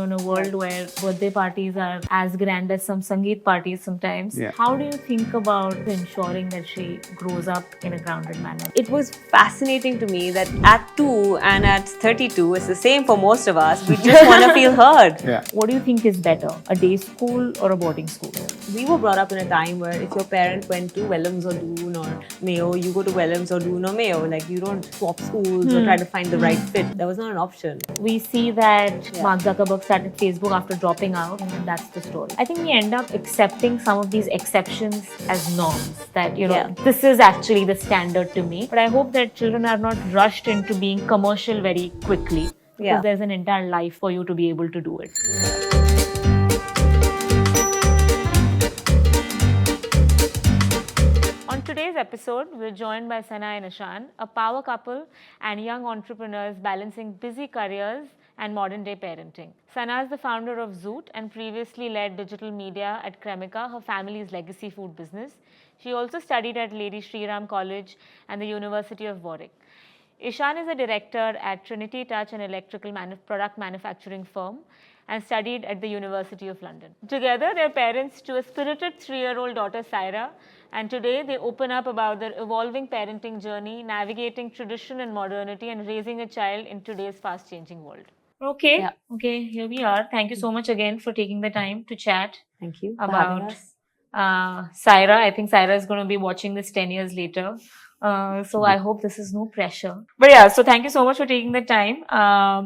in a world where birthday parties are as grand as some Sangeet parties sometimes. Yeah. How do you think about ensuring that she grows up in a grounded manner? It was fascinating to me that at 2 and at 32, it's the same for most of us. We just want to feel heard. Yeah. What do you think is better, a day school or a boarding school? We were brought up in a time where if your parent went to Wellams or Doon or Mayo, you go to Wellams or Doon or Mayo. Like, you don't swap schools or try to find the right fit. That was not an option. We see that Mark Zuckerberg started Facebook after dropping out, and that's the story. I think we end up accepting some of these exceptions as norms, that, this is actually the standard to me. But I hope that children are not rushed into being commercial very quickly, because there's an entire life for you to be able to do it. On today's episode, we're joined by Sana and Ishaan, a power couple and young entrepreneurs balancing busy careers and modern-day parenting. Sana is the founder of Zoet and previously led digital media at Cremica, her family's legacy food business. She also studied at Lady Shri Ram College and the University of Warwick. Ishaan is a director at Trinity Touch, an electrical product manufacturing firm, and studied at the University of London. Together, they're parents to a spirited 3-year-old daughter, Saira, and today they open up about their evolving parenting journey, navigating tradition and modernity, and raising a child in today's fast-changing world. Okay, here we are. Thank you so much again for taking the time to chat. Thank you About Saira. I think Saira is going to be watching this 10 years later. So I hope this is no pressure. But yeah, so thank you so much for taking the time.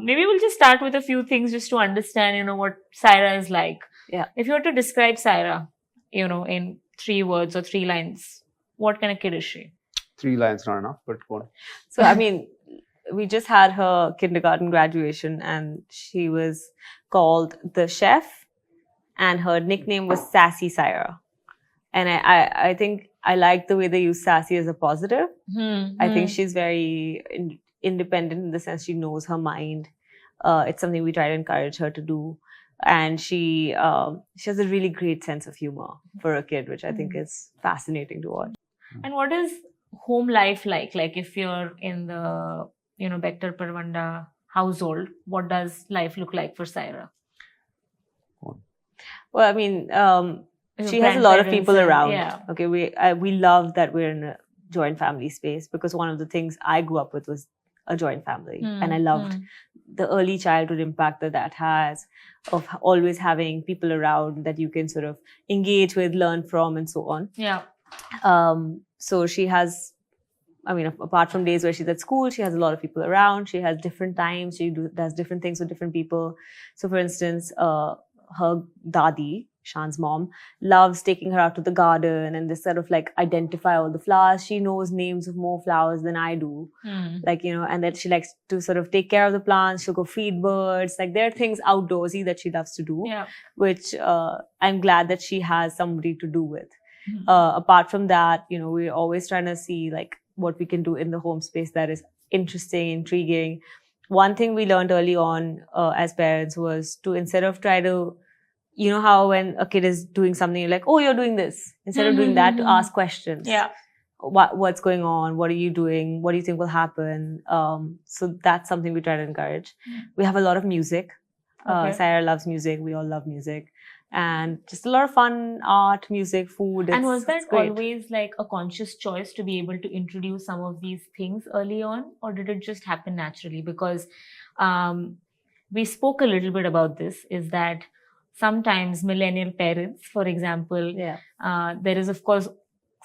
Maybe we'll just start with a few things just to understand, what Saira is like. Yeah. If you were to describe Saira, in 3 words or 3 lines, what kind of kid is she? 3 lines not enough, but go on. So, I mean, we just had her kindergarten graduation and she was called the chef and her nickname was Sassy Saira. And I think I like the way they use sassy as a positive. I think she's very independent in the sense she knows her mind. It's something we try to encourage her to do. And she has a really great sense of humor for a kid, which I think is fascinating to watch. And what is home life like? Like if you're in the, Bector Parwanda household, what does life look like for Saira? Well, I mean, she has a lot of people around. Yeah. Okay, we love that we're in a joint family space because one of the things I grew up with was a joint family, and I loved the early childhood impact that has of always having people around that you can sort of engage with, learn from, and so on. Yeah. So she has, I mean, apart from days where she's at school, she has a lot of people around. She has different times. She does different things with different people. So, for instance, her dadi, Ishaan's mom, loves taking her out to the garden and just sort of like identify all the flowers. She knows names of more flowers than I do. Like, and that she likes to sort of take care of the plants. She'll go feed birds. Like there are things outdoorsy that she loves to do, which I'm glad that she has somebody to do with. Apart from that, we're always trying to see like what we can do in the home space that is interesting, intriguing. One thing we learned early on as parents was to, instead of try to, how when a kid is doing something, you're like, oh, you're doing this. Instead of doing that, to ask questions. Yeah. What's going on? What are you doing? What do you think will happen? So that's something we try to encourage. We have a lot of music. Saira loves music. We all love music. And just a lot of fun, art, music, food. And was that always like a conscious choice to be able to introduce some of these things early on? Or did it just happen naturally? Because we spoke a little bit about this, is that sometimes millennial parents, for example, there is, of course,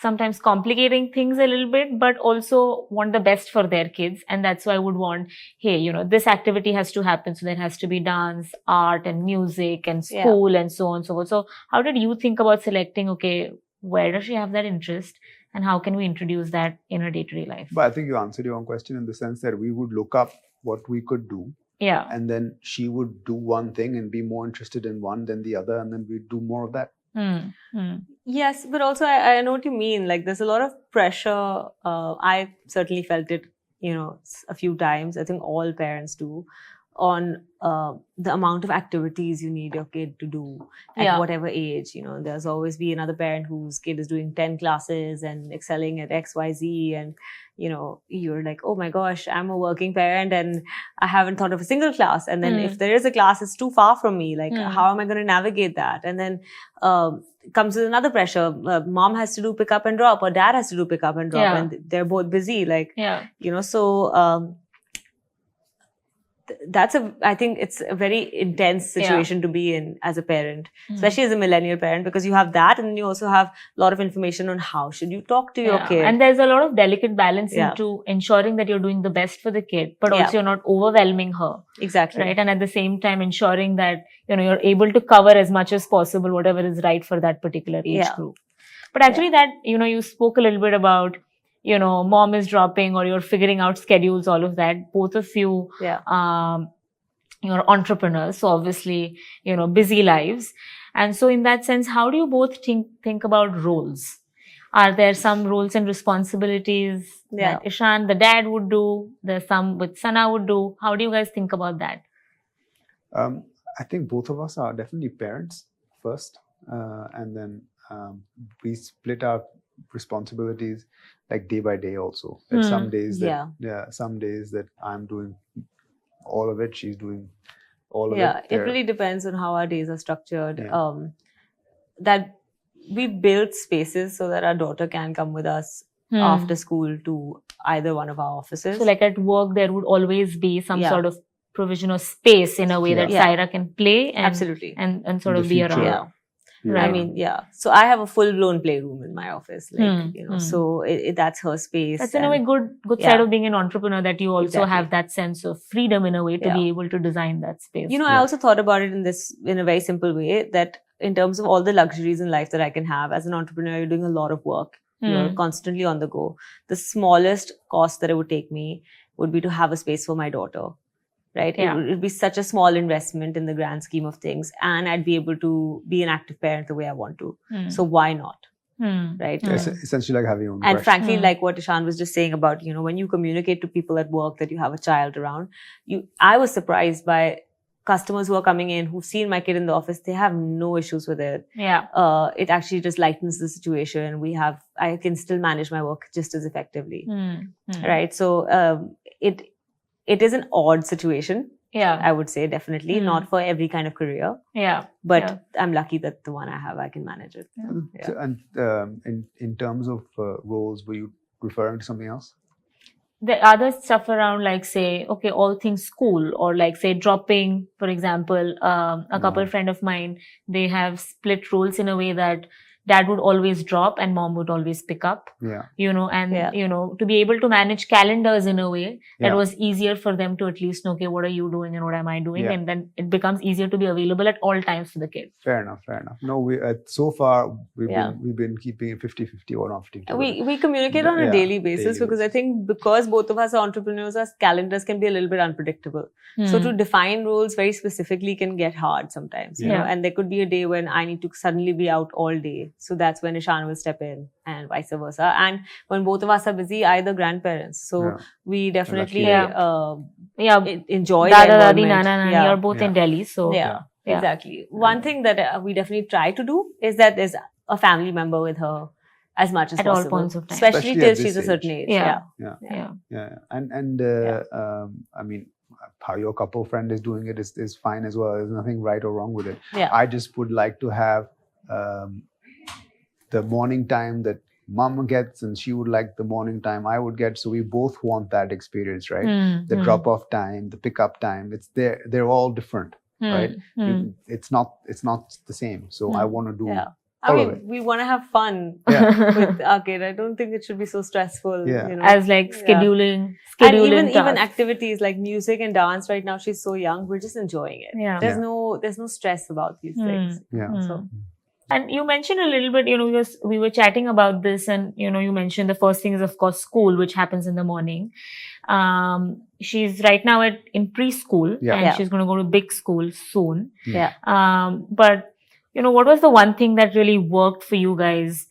sometimes complicating things a little bit, but also want the best for their kids. And that's why I would want, hey, this activity has to happen. So there has to be dance, art and music and school and so on and so forth. So how did you think about selecting, okay, where does she have that interest and how can we introduce that in her day-to-day life? But I think you answered your own question in the sense that we would look up what we could do. Yeah. And then she would do one thing and be more interested in one than the other. And then we'd do more of that. Yes, but also I know what you mean. Like there's a lot of pressure. I certainly felt it, a few times. I think all parents do, on the amount of activities you need your kid to do at Yeah. whatever age. There's always be another parent whose kid is doing 10 classes and excelling at XYZ, and you're like, oh my gosh, I'm a working parent and I haven't thought of a single class. And then if there is a class, it's too far from me. Like, how am I going to navigate that? And then comes with another pressure. Mom has to do pick up and drop, or dad has to do pick up and drop, Yeah. and they're both busy. Like, Yeah. So I think it's a very intense situation to be in as a parent, especially as a millennial parent, because you have that, and then you also have a lot of information on how should you talk to your kid. And there's a lot of delicate balance Yeah. into ensuring that you're doing the best for the kid, but Yeah. also you're not overwhelming her. Exactly. Right. And at the same time, ensuring that, you're able to cover as much as possible, whatever is right for that particular age Yeah. group. But actually that, you spoke a little bit about, mom is dropping, or you're figuring out schedules, all of that. Both of you, Yeah. you're entrepreneurs. So obviously, busy lives. And so in that sense, how do you both think about roles? Are there some roles and responsibilities that Ishaan, the dad, would do? There's some which Sana would do. How do you guys think about that? I think both of us are definitely parents first, and then we split our responsibilities like day by day also. There's some days that some days that I'm doing all of it, she's doing all of it. Yeah, it really depends on how our days are structured. That we build spaces so that our daughter can come with us after school to either one of our offices. So like at work, there would always be some sort of provision of space in a way that Saira can play and, Absolutely. and sort In of the be future. around. Yeah. I mean, so I have a full-blown playroom in my office, like, so that's her space. That's in a way good side of being an entrepreneur, that you also have that sense of freedom in a way to be able to design that space. I also thought about it in a very simple way, that in terms of all the luxuries in life that I can have as an entrepreneur, you're doing a lot of work. You're constantly on the go. The smallest cost that it would take me would be to have a space for my daughter. Right? It would be such a small investment in the grand scheme of things, and I'd be able to be an active parent the way I want to. So why not? Right? It's essentially like having your own And brush. frankly, like what Ishaan was just saying about, when you communicate to people at work that you have a child around, I was surprised by customers who are coming in, who've seen my kid in the office. They have no issues with it. Yeah. It actually just lightens the situation. I can still manage my work just as effectively. Right? So, it is an odd situation. Yeah. I would say, definitely not for every kind of career. Yeah. But I'm lucky that the one I have, I can manage it. So, and in terms of roles, were you referring to something else? The other stuff around, like, say, okay, all things school, or like, say, dropping, for example, a couple friend of mine, they have split roles in a way that dad would always drop and mom would always pick up. Yeah. To be able to manage calendars in a way that was easier for them to at least know, okay, what are you doing and what am I doing? And then it becomes easier to be available at all times for the kid. Fair enough. No, we so far we've been keeping it 50-50 or not 50. We communicate on a daily basis because I think because both of us are entrepreneurs, our calendars can be a little bit unpredictable. So to define roles very specifically can get hard sometimes, you know, and there could be a day when I need to suddenly be out all day. So that's when Ishaan will step in and vice versa. And when both of us are busy, either grandparents. So we definitely enjoy Dada, the Dadi, Nana, Nani, you're both in Delhi. So exactly. One thing that we definitely try to do is that there's a family member with her as much as at possible. all points of time. Especially till at she's a this certain age. age. And I mean, how your couple friend is doing it is fine as well. There's nothing right or wrong with it. I just would like to have the morning time that mom gets, and she would like the morning time I would get. So we both want that experience, right? The drop-off time, the pickup time. They're all different, right? It's not the same. So I want to do. I mean, we want to have fun with our kid. I don't think it should be so stressful. You know? As like scheduling and even activities like music and dance. Right now, she's so young. We're just enjoying it. There's no stress about these things. So. And you mentioned a little bit, we were chatting about this, and you mentioned the first thing is of course school, which happens in the morning. She's right now in preschool, and she's going to go to big school soon. But what was the one thing that really worked for you guys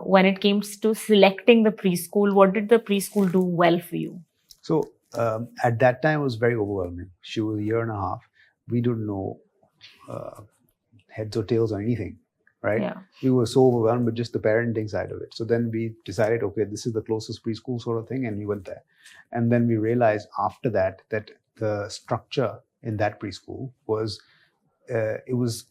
when it came to selecting the preschool? What did the preschool do well for you? So at that time it was very overwhelming. She was a year and a half. We didn't know heads or tails or anything, right? Yeah. We were so overwhelmed with just the parenting side of it. So then we decided, okay, this is the closest preschool sort of thing, and we went there. And then we realized after that the structure in that preschool was, it was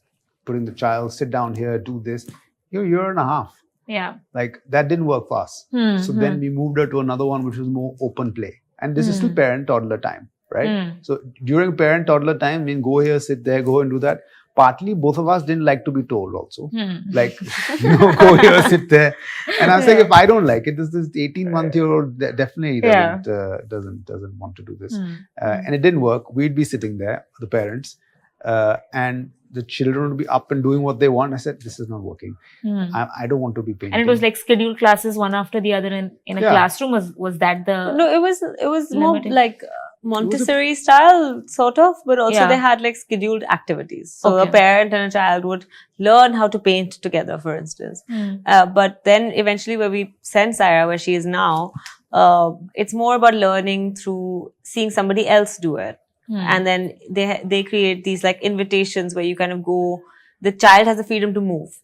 putting the child, sit down here, do this. You're a year and a half. Yeah. Like that didn't work for us. So then we moved her to another one, which was more open play. And this is still parent-toddler time, right? So during parent-toddler time, we go here, sit there, go and do that. Partly, both of us didn't like to be told also. Like, go here, sit there. And I was like, if I don't like it, this 18-month-year-old definitely doesn't want to do this. And it didn't work. We'd be sitting there, the parents, and the children would be up and doing what they want. I said, this is not working. I don't want to be painting. And it was like scheduled classes one after the other in a classroom. Was that the... No, it was more like Montessori style, sort of, but also they had like scheduled activities. So a parent and a child would learn how to paint together, for instance. But then eventually where we sent Saira, where she is now, it's more about learning through seeing somebody else do it. And then they create these like invitations where you kind of go, the child has the freedom to move.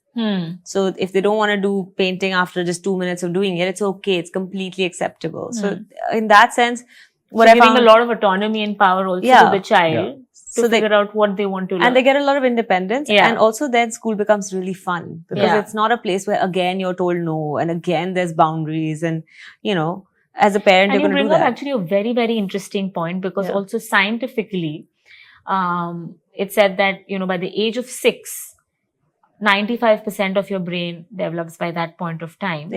So if they don't want to do painting after just 2 minutes of doing it, it's okay. It's completely acceptable. So in that sense, what giving a lot of autonomy and power also to the child to figure out what they want to learn. And they get a lot of independence. And also then school becomes really fun because it's not a place where again you're told no and again there's boundaries and, you know, as a parent, you're going to do that. And you bring up actually a very, very interesting point because also scientifically, it said that, you know, by the age of 6, 95% of your brain develops by that point of time.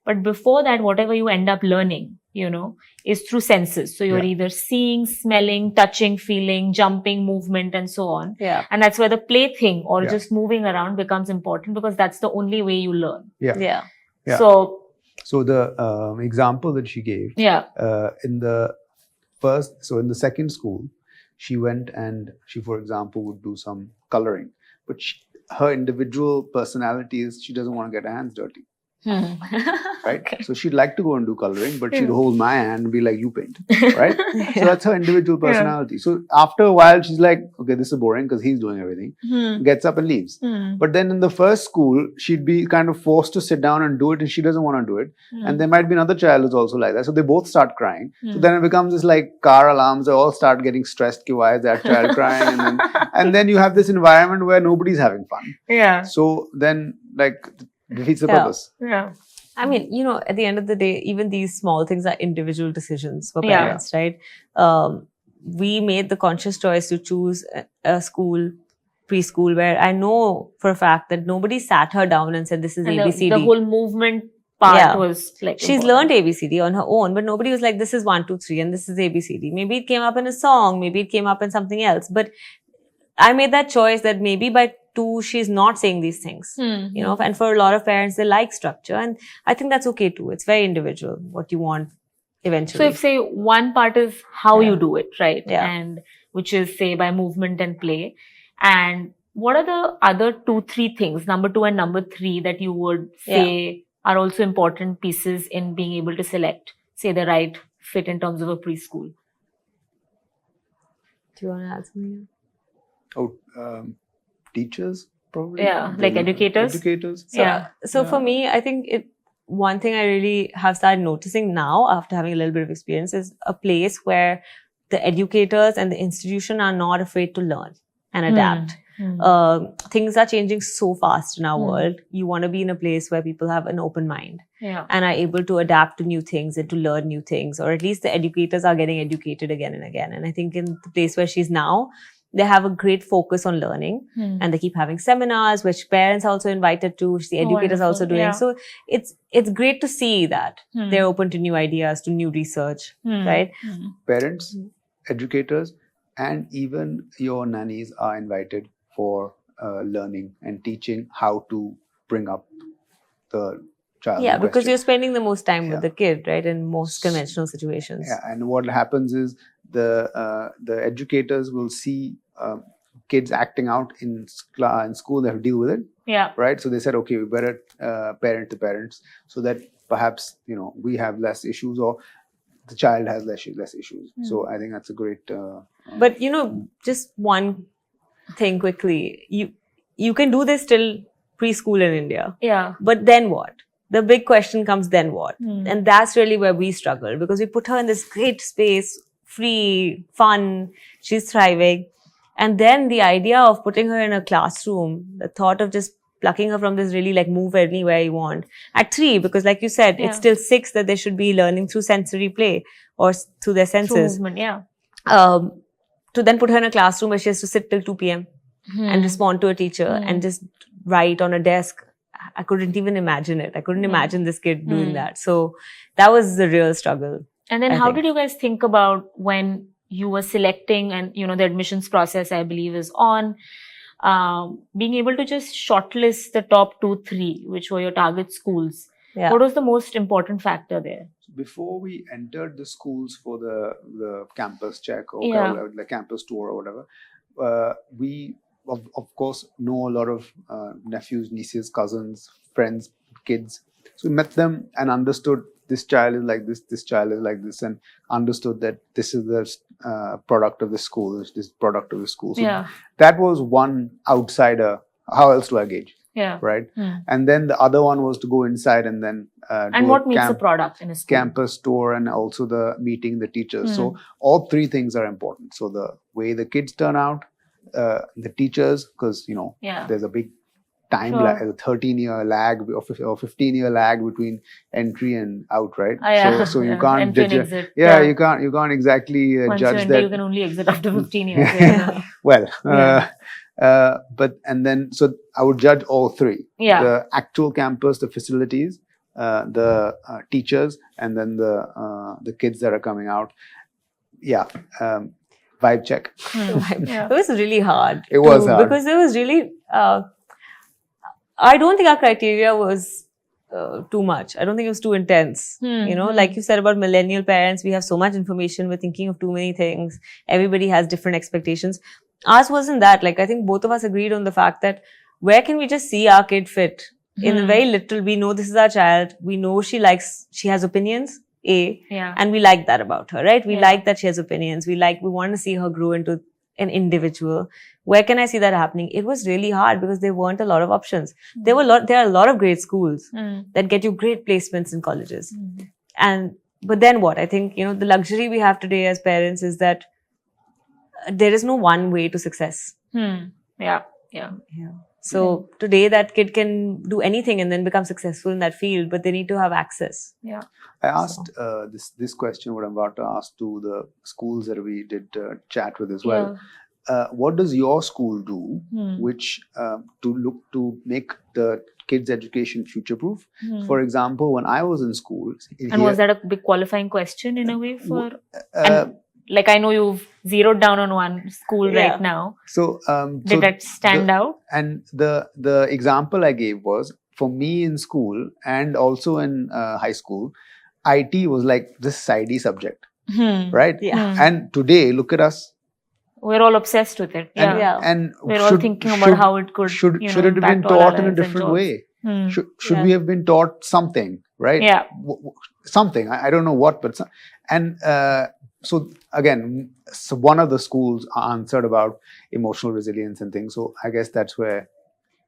But before that, whatever you end up learning, you know, is through senses. So you're either seeing, smelling, touching, feeling, jumping, movement, and so on. And that's where the plaything or just moving around becomes important because that's the only way you learn. So the example that she gave, in the second school, she went and she, for example, would do some coloring. But her individual personality is she doesn't want to get her hands dirty. Right? So she'd like to go and do coloring, but she'd hold my hand and be like, you paint. Right? So that's her individual personality. So after a while, she's like, okay, this is boring because he's doing everything. Gets up and leaves. But then in the first school, she'd be kind of forced to sit down and do it and she doesn't want to do it. And there might be another child who's also like that. So they both start crying. So then it becomes this like car alarms. They all start getting stressed. Why is that child crying? And then you have this environment where nobody's having fun. So then like defeats the purpose. I mean, you know, at the end of the day, even these small things are individual decisions for parents, right? We made the conscious choice to choose a school, preschool, where I know for a fact that nobody sat her down and said, this is ABCD. The whole movement part was like... She's learned ABCD on her own, but nobody was like, this is 1, 2, 3 and this is ABCD. Maybe it came up in a song, maybe it came up in something else. But I made that choice that maybe by 2, she's not saying these things, you know, and for a lot of parents, they like structure. And I think that's okay too. It's very individual, what you want eventually. So if say one part is how you do it, right? And which is say by movement and play. And what are the other 2, 3 things, number 2 and number 3, that you would say are also important pieces in being able to select, say, the right fit in terms of a preschool? Do you want to add something? Teachers, probably. Like educators. So for me, I think one thing I really have started noticing now after having a little bit of experience is a place where the educators and the institution are not afraid to learn and adapt. Things are changing so fast in our world. You want to be in a place where people have an open mind and are able to adapt to new things and to learn new things, or at least the educators are getting educated again and again. And I think in the place where she's now, they have a great focus on learning and they keep having seminars, which parents are also invited to, which the educators are also doing. So it's great to see that they're open to new ideas, to new research, right? Parents, educators, and even your nannies are invited for learning and teaching how to bring up the child. Yeah, because you're spending the most time with the kid, right? In most conventional situations. Yeah, and what happens is the educators will see kids acting out in school. They have to deal with it. Right. So they said, okay, we better parent the parents so that perhaps, you know, we have less issues, or the child has less issues. So I think that's a great. But just one thing quickly. You can do this till preschool in India. Yeah. But then what? The big question comes, then what? And that's really where we struggle, because we put her in this great space, free, fun, she's thriving. And then the idea of putting her in a classroom, the thought of just plucking her from this really like move anywhere you want at 3, because like you said, it's still 6 that they should be learning through sensory play or through their senses. Through movement, yeah. To then put her in a classroom where she has to sit till 2 p.m. and respond to a teacher and just write on a desk. I couldn't even imagine it. I couldn't imagine this kid doing that. So that was the real struggle. And then how did you guys think about when you were selecting, and the admissions process, I believe, is on, being able to just shortlist the top 2-3, which were your target schools? Yeah. What was the most important factor there? Before we entered the schools for the campus check or the campus tour or whatever, we of course know a lot of nephews, nieces, cousins, friends, kids. So we met them and understood this child is like this child is like this, and understood that this is the product of the school, this product of the school. So that was one outsider. How else do I gauge? Yeah. Right. And then the other one was to go inside and then and what makes a product in a school? Campus tour, and also the meeting the teachers. So all 3 things are important. So the way the kids turn out, the teachers, because there's a big time lag, a 13-year lag or 15-year lag between entry and out, right? So you can't judge exit. You can't exactly Once judge you enter, that. You can only exit after 15 years. Well, and then so I would judge all 3: the actual campus, the facilities, the teachers, and then the kids that are coming out. Vibe check. It was really hard. It was hard. Because it was really, I don't think our criteria was too much. I don't think it was too intense. Like you said about millennial parents, we have so much information, we're thinking of too many things. Everybody has different expectations. Ours wasn't that. Like, I think both of us agreed on the fact that where can we just see our kid fit? In a very little, we know this is our child. We know she has opinions. And we like that about her, right? We like that she has opinions. We want to see her grow into an individual. Where can I see that happening? It was really hard because there weren't a lot of options. There are a lot of great schools that get you great placements in colleges. But then what? I think, the luxury we have today as parents is that there is no one way to success. Yeah. So today that kid can do anything and then become successful in that field, but they need to have access. Yeah. I asked this question, what I'm about to ask, to the schools that we did chat with as well. What does your school do, which to make the kids' education future-proof? For example, when I was in school, was that a big qualifying question in a way for? Like, I know you've zeroed down on one school right now. So, did that stand out? And the example I gave was, for me in school and also in high school, IT was like this sidey subject, right? Yeah. And today, look at us. We're all obsessed with it. And we're all thinking about how it could. Should it have been taught in a different way? Should we have been taught something, right? Yeah. Something. I don't know what, but so again, one of the schools answered about emotional resilience and things. So I guess that's where.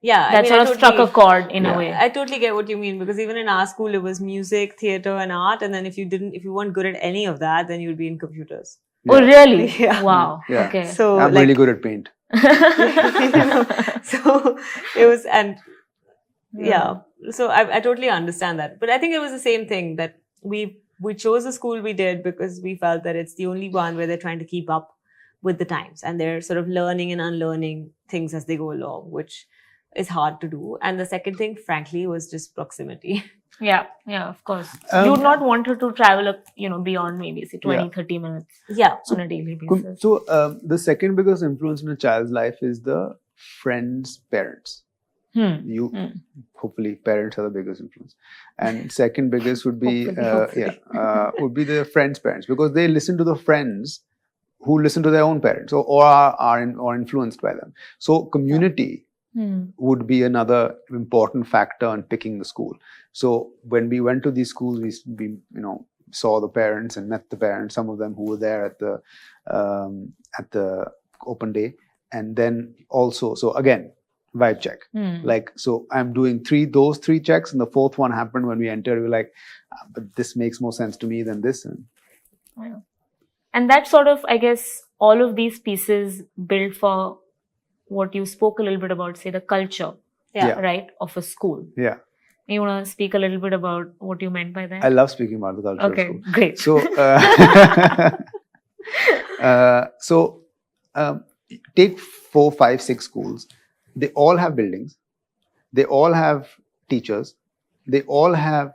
Yeah, that sort of struck a chord in a way. I totally get what you mean, because even in our school, it was music, theatre, and art. And then if you weren't good at any of that, then you'd be in computers. Yeah. Oh, really? Yeah. Wow. Yeah. Okay. So I'm really good at paint. So it was, and so I totally understand that. But I think it was the same thing, that we chose the school we did because we felt that it's the only one where they're trying to keep up with the times, and they're sort of learning and unlearning things as they go along, which is hard to do. And the second thing, frankly, was just proximity. Yeah, of course. You would not want her to travel, beyond maybe say 20-30 minutes on a daily basis. So the second biggest influence in a child's life is the friend's parents. Hopefully parents are the biggest influence, and second biggest would be would be the friends' parents, because they listen to the friends who listen to their own parents or are influenced by them. So community would be another important factor in picking the school. So when we went to these schools, we saw the parents and met the parents, some of them who were there at the open day. And then also, so again, vibe check. Like, so I'm doing those three checks, and the fourth one happened when we entered. We were like, but this makes more sense to me than this. And that sort of, I guess, all of these pieces build for what you spoke a little bit about, say, the culture, right, of a school. Yeah. You want to speak a little bit about what you meant by that? I love speaking about the culture of school. Okay, great. So, take 4, 5, 6 schools. They all have buildings. They all have teachers. They all have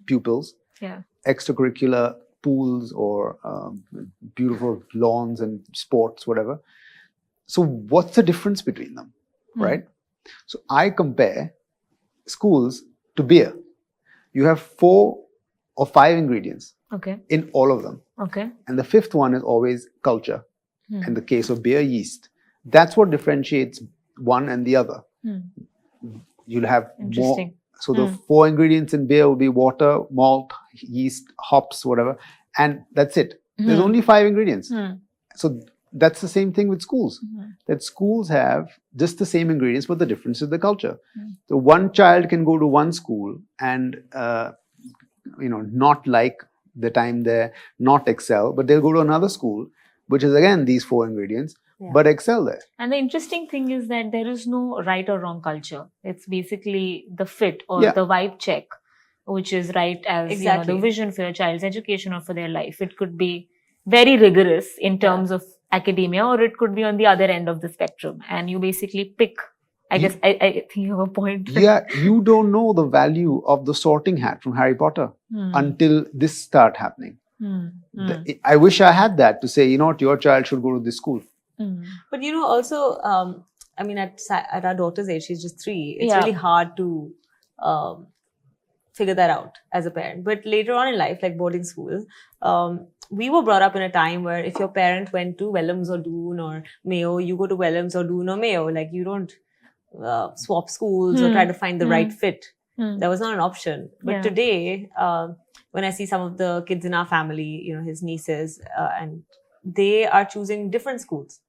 pupils. Yeah. Extracurricular pools or beautiful lawns and sports, whatever. So what's the difference between them, right? So I compare schools to beer. You have 4 or 5 ingredients in all of them. Okay. And the 5th one is always culture. In the case of beer, yeast. That's what differentiates one and the other. You'll have more. So the 4 ingredients in beer will be water, malt, yeast, hops, whatever. And that's it. There's only 5 ingredients. So that's the same thing with schools. That schools have just the same ingredients, but the difference is the culture. So one child can go to one school and not like the time there, not excel, but they'll go to another school, which is again these 4 ingredients, but excel there. And the interesting thing is that there is no right or wrong culture. It's basically the fit or the vibe check, which is right as the vision for your child's education or for their life. It could be very rigorous in terms of academia, or it could be on the other end of the spectrum. And you basically pick. I guess I think you have a point. Yeah, you don't know the value of the sorting hat from Harry Potter until this start happening. I wish I had that to say, your child should go to this school. But also, I mean, at our daughter's age, she's just 3. It's really hard to figure that out as a parent. But later on in life, like boarding school, we were brought up in a time where if your parent went to Wellams or Doon or Mayo, you go to Wellams or Doon or Mayo. Like, you don't swap schools or try to find the right fit. That was not an option. But today, when I see some of the kids in our family, his nieces, and they are choosing different schools,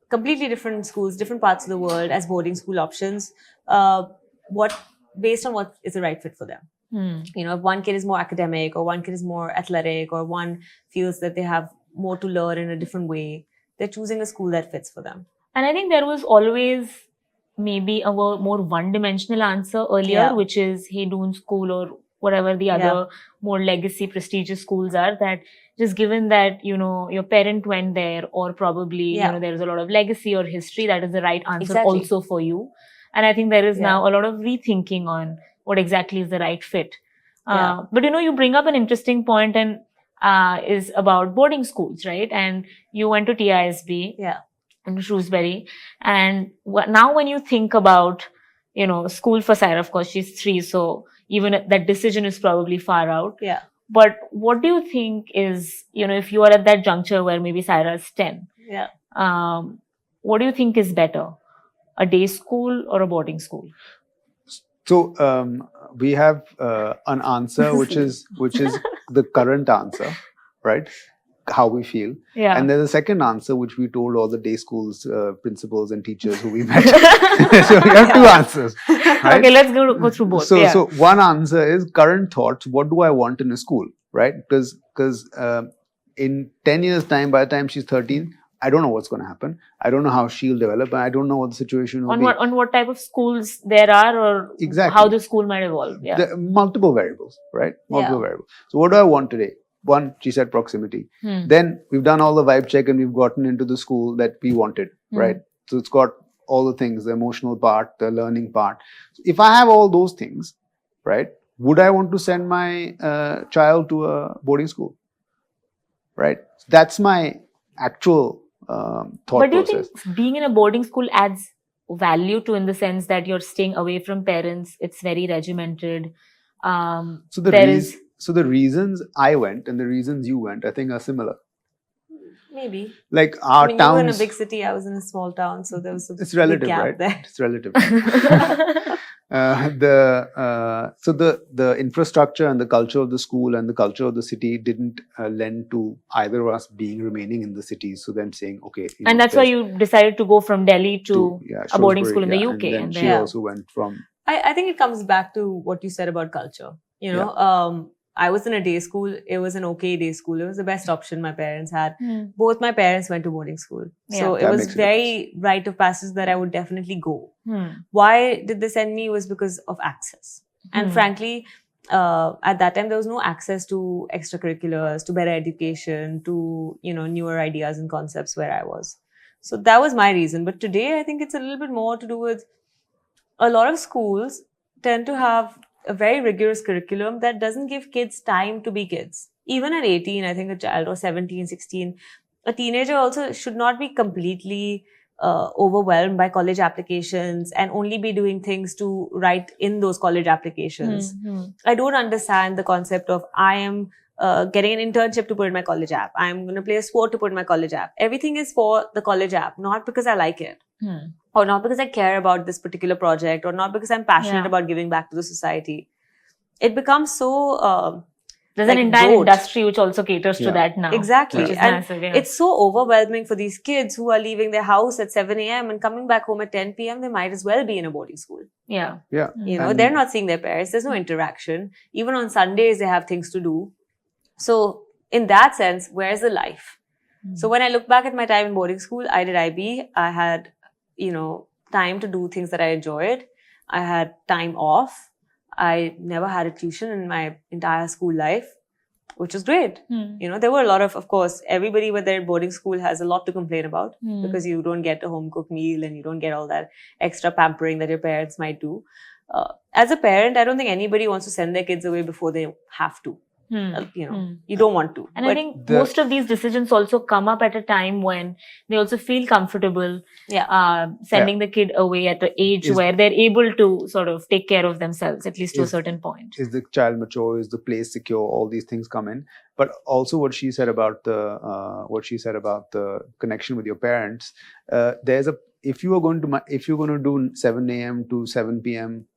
completely different schools, different parts of the world as boarding school options, based on what is the right fit for them. If one kid is more academic, or one kid is more athletic, or one feels that they have more to learn in a different way, they're choosing a school that fits for them. And I think there was always maybe a more one-dimensional answer earlier, which is, hey, Doon School or whatever the other more legacy, prestigious schools are, that just given that, your parent went there, or probably, there's a lot of legacy or history, that is the right answer also for you. And I think there is now a lot of rethinking on what exactly is the right fit. But, you bring up an interesting point and is about boarding schools, right? And you went to TISB. In Shrewsbury. And now when you think about, school for Saira, of course, she's 3, so even that decision is probably far out. But what do you think is, if you are at that juncture where maybe Saira is 10, what do you think is better? A day school or a boarding school? So we have an answer which is the current answer, right? How we feel. And there's a second answer which we told all the day schools principals and teachers who we met. So we have 2 answers. Right? Okay, let's go through both. So one answer is current thoughts. What do I want in a school, right? Because in 10 years' time, by the time she's 13, I don't know what's going to happen. I don't know how she'll develop, and I don't know what the situation will be. On what type of schools there are, or how the school might evolve. There are multiple variables, right? Multiple variables. So what do I want today? One, she said proximity. Then we've done all the vibe check and we've gotten into the school that we wanted, right? So it's got all the things, the emotional part, the learning part. So if I have all those things, right, would I want to send my child to a boarding school? Right? That's my actual thought process. But do you think being in a boarding school adds value to, in the sense that you're staying away from parents, it's very regimented? So the reasons I went and the reasons you went, I think, are similar. Maybe. Like our towns. You were in a big city, I was in a small town, so there was a it's relative, big gap right? there. It's relative. So the infrastructure and the culture of the school and the culture of the city didn't lend to either of us remaining in the city. So then saying, okay, And that's why you decided to go from Delhi to a boarding Shrewsbury, school in the yeah. UK. And then she Yeah. also went from. I think it comes back to what you said about culture. You know, I was in a day school. It was an okay day school. It was the best option my parents had. Both my parents went to boarding school. So Yeah. it That was makes a very rite of passage that I would definitely go. Hmm. Why did they send me was because of access. And Hmm. frankly, at that time, there was no access to extracurriculars, to better education, to, you know, newer ideas and concepts where I was. So that was my reason. But today, I think it's a little bit more to do with a lot of schools tend to have a very rigorous curriculum that doesn't give kids time to be kids. Even at 18, I think a child, or 17, 16, a teenager also should not be completely overwhelmed by college applications and only be doing things to write in those college applications. I don't understand the concept of I am getting an internship to put in my college app. I'm going to play a sport to put in my college app. Everything is for the college app, not because I like it. Or not because I care about this particular project, or not because I'm passionate about giving back to the society. It becomes so... There's like an entire rote. industry which also caters to that now. Exactly. Which is And massive, yeah. it's so overwhelming for these kids who are leaving their house at 7 a.m. and coming back home at 10 p.m. They might as well be in a boarding school. Yeah. Yeah. You know, And- they're not seeing their parents. There's no interaction. Even on Sundays, they have things to do. So in that sense, where's the life? So when I look back at my time in boarding school, I did IB. I had, you know, time to do things that I enjoyed. I had time off. I never had a tuition in my entire school life, which was great. You know, there were a lot of course, everybody when they're in boarding school has a lot to complain about because you don't get a home cooked meal and you don't get all that extra pampering that your parents might do. As a parent, I don't think anybody wants to send their kids away before they have to. You know, you don't want to. And I think most of these decisions also come up at a time when they also feel comfortable sending the kid away at an age where they're able to sort of take care of themselves, at least to a certain point. Is the child mature? Is the place secure? All these things come in. But also what she said about the connection with your parents. If you're going to do 7 a.m. to 7 p.m.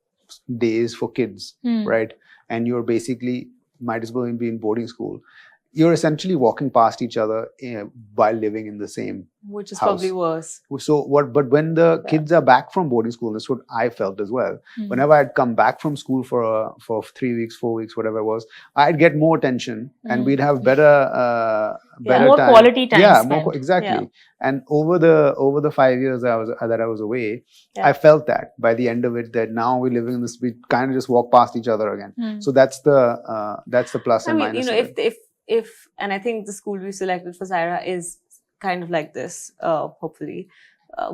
days for kids, right? And you're basically might as well be in boarding school. You're essentially walking past each other while living in the same which is house. Probably worse. So but when the kids are back from boarding school, that's what I felt as well. Whenever I'd come back from school for 3 weeks, 4 weeks, whatever it was, I'd get more attention and we'd have better more time. quality time Yeah, spent. exactly. Yeah. And over the 5 years that I was away, I felt that by the end of it, that now we're living in this, we kind of just walk past each other again. So that's the plus and minus. You know, if and I think the school we selected for Zaira is kind of like this, hopefully,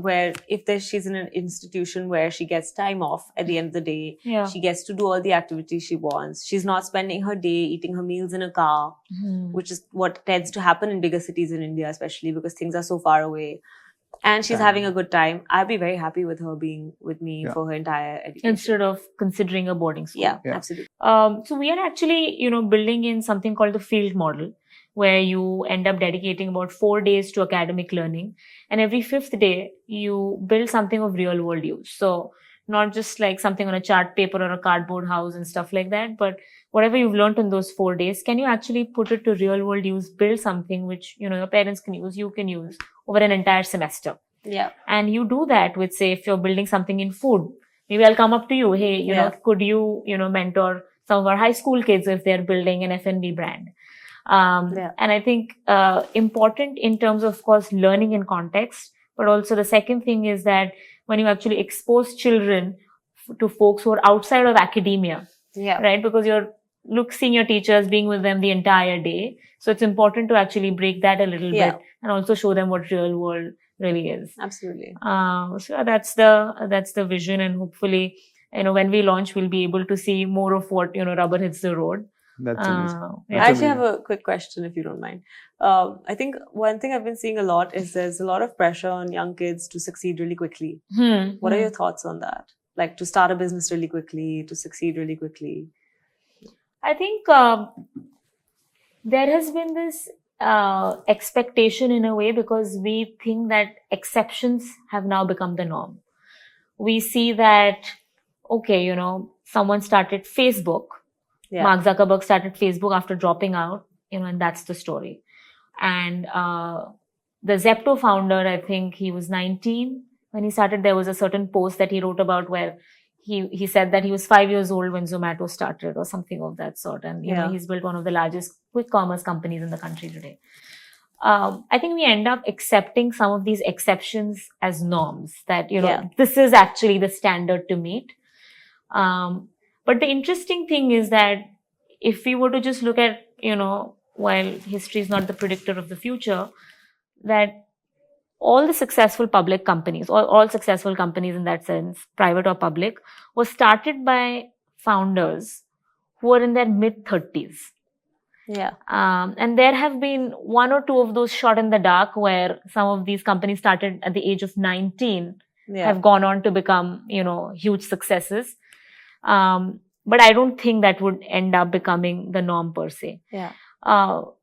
where if she's in an institution where she gets time off at the end of the day, she gets to do all the activities she wants. She's not spending her day eating her meals in a car, which is what tends to happen in bigger cities in India, especially because things are so far away. And she's having a good time. I'd be very happy with her being with me for her entire education. Instead of considering a boarding school. Yeah, absolutely. So we are actually, building in something called the field model, where you end up dedicating about 4 days to academic learning. And every 5th day, you build something of real world use. So not just like something on a chart paper or a cardboard house and stuff like that, but whatever you've learned in those 4 days, can you actually put it to real world use, build something which, your parents can use, you can use over an entire semester. Yeah. And you do that with, say, if you're building something in food, maybe I'll come up to you, hey, could you, mentor some of our high school kids if they're building an F&B brand? And I think important in terms of course, learning in context, but also the second thing is that when you actually expose children to folks who are outside of academia, right? Because you're seeing your teachers, being with them the entire day. So it's important to actually break that a little bit and also show them what real world really is. Absolutely. So that's the vision, and hopefully, when we launch, we'll be able to see more of what, rubber hits the road. That's amazing. I actually have a quick question, if you don't mind. I think one thing I've been seeing a lot is there's a lot of pressure on young kids to succeed really quickly. What are your thoughts on that? Like to start a business really quickly, to succeed really quickly? I think there has been this expectation in a way because we think that exceptions have now become the norm. We see that okay, you know, someone started Facebook. Yeah. Mark Zuckerberg started Facebook after dropping out, you know, and that's the story. And the Zepto founder, I think he was 19 when he started. There was a certain post that he wrote about where he said that he was 5 years old when Zomato started or something of that sort. And, you know, he's built one of the largest quick commerce companies in the country today. I think we end up accepting some of these exceptions as norms that, you know, this is actually the standard to meet. But the interesting thing is that if we were to just look at, you know, while history is not the predictor of the future, that all the successful public companies, all successful companies in that sense, private or public, were started by founders who were in their mid-30s. Yeah. And there have been one or two of those shot in the dark where some of these companies started at the age of 19, have gone on to become, you know, huge successes. But I don't think that would end up becoming the norm per se. Yeah.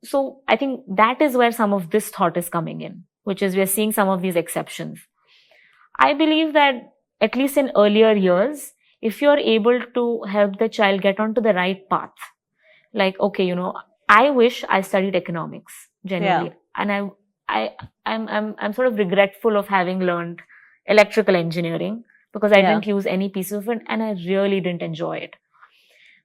So I think that is where some of this thought is coming in, which is we're seeing some of these exceptions. I believe that at least in earlier years, if you're able to help the child get onto the right path, like, okay, you know, I wish I studied economics genuinely, and I'm sort of regretful of having learned electrical engineering because I didn't use any piece of it and I really didn't enjoy it.